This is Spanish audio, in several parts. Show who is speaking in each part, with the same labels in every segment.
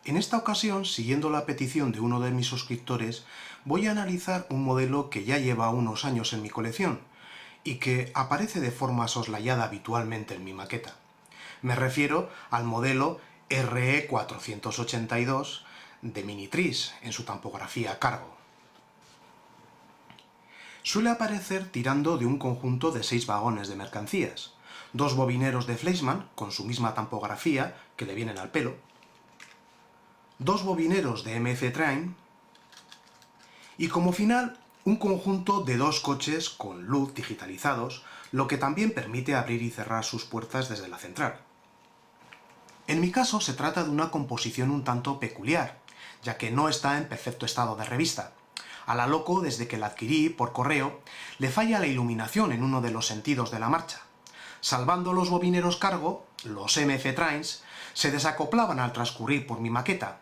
Speaker 1: En esta ocasión, siguiendo la petición de uno de mis suscriptores, voy a analizar un modelo que ya lleva unos años en mi colección y que aparece de forma soslayada habitualmente en mi maqueta. Me refiero al modelo RE482 de Minitrice en su tampografía cargo. Suele aparecer tirando de un conjunto de 6 vagones de mercancías, 2 bobineros de Fleischmann con su misma tampografía que le vienen al pelo, 2 bobineros de MF Train y como final un conjunto de 2 coches con luz digitalizados, lo que también permite abrir y cerrar sus puertas desde la central. En mi caso se trata de una composición un tanto peculiar, ya que no está en perfecto estado de revista. A la loco, desde que la adquirí por correo, le falla la iluminación en uno de los sentidos de la marcha. Salvando los bobineros cargo, los MF Trains se desacoplaban al transcurrir por mi maqueta.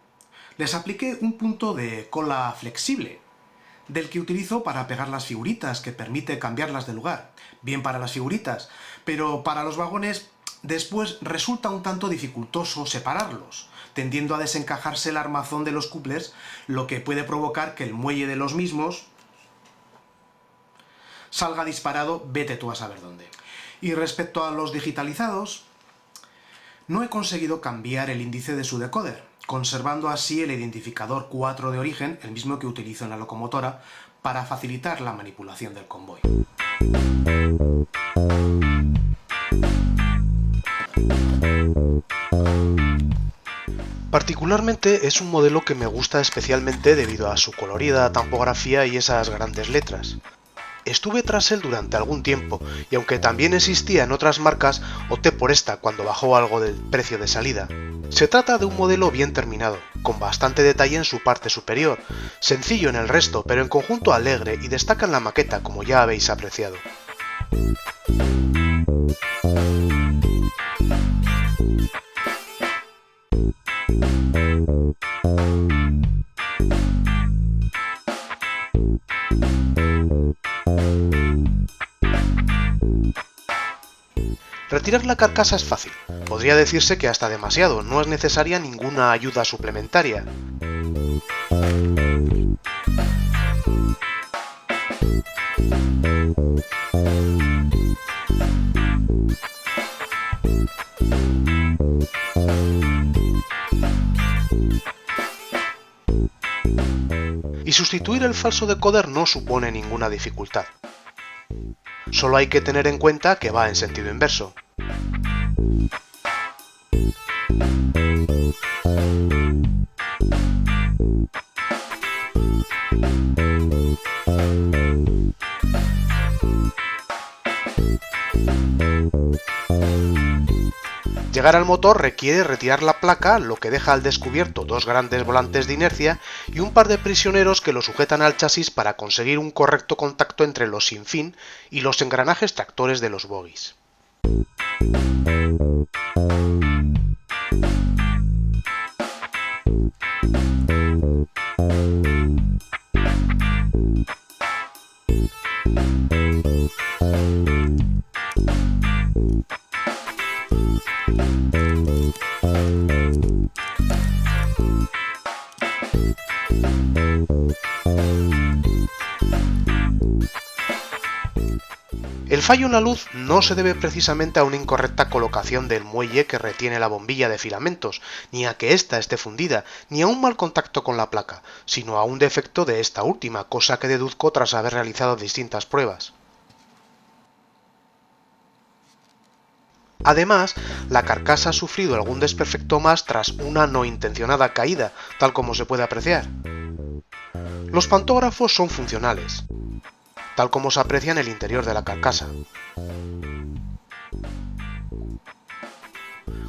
Speaker 1: Les apliqué un punto de cola flexible, del que utilizo para pegar las figuritas, que permite cambiarlas de lugar. Bien para las figuritas, pero para los vagones después resulta un tanto dificultoso separarlos, tendiendo a desencajarse el armazón de los couplers, lo que puede provocar que el muelle de los mismos salga disparado, vete tú a saber dónde. Y respecto a los digitalizados, no he conseguido cambiar el índice de su decoder, conservando así el identificador 4 de origen, el mismo que utilizo en la locomotora, para facilitar la manipulación del convoy. Particularmente es un modelo que me gusta especialmente debido a su colorida tampografía y esas grandes letras. Estuve tras él durante algún tiempo, y aunque también existía en otras marcas, opté por esta cuando bajó algo del precio de salida. Se trata de un modelo bien terminado, con bastante detalle en su parte superior, sencillo en el resto, pero en conjunto alegre y destaca en la maqueta, como ya habéis apreciado. Retirar la carcasa es fácil, podría decirse que hasta demasiado, no es necesaria ninguna ayuda suplementaria. Y sustituir el falso decoder no supone ninguna dificultad. Solo hay que tener en cuenta que va en sentido inverso. Llegar al motor requiere retirar la placa, lo que deja al descubierto 2 grandes volantes de inercia y un par de prisioneros que lo sujetan al chasis para conseguir un correcto contacto entre los sinfín y los engranajes tractores de los bogies. El fallo en la luz no se debe precisamente a una incorrecta colocación del muelle que retiene la bombilla de filamentos, ni a que ésta esté fundida, ni a un mal contacto con la placa, sino a un defecto de esta última, cosa que deduzco tras haber realizado distintas pruebas. Además, la carcasa ha sufrido algún desperfecto más tras una no intencionada caída, tal como se puede apreciar. Los pantógrafos son funcionales, tal como se aprecia en el interior de la carcasa.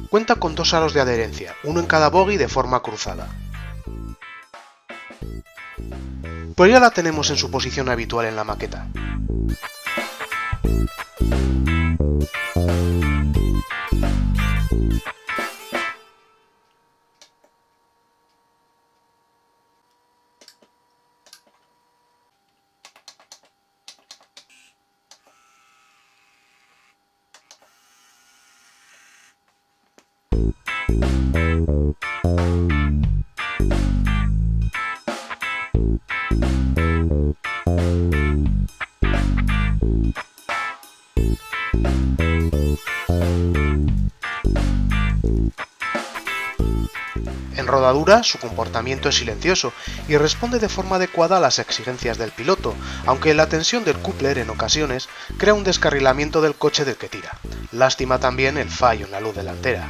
Speaker 1: Cuenta con 2 aros de adherencia, uno en cada bogie de forma cruzada. Pues ya la tenemos en su posición habitual en la maqueta. En rodadura, su comportamiento es silencioso y responde de forma adecuada a las exigencias del piloto, aunque la tensión del coupler en ocasiones crea un descarrilamiento del coche del que tira. Lástima también el fallo en la luz delantera.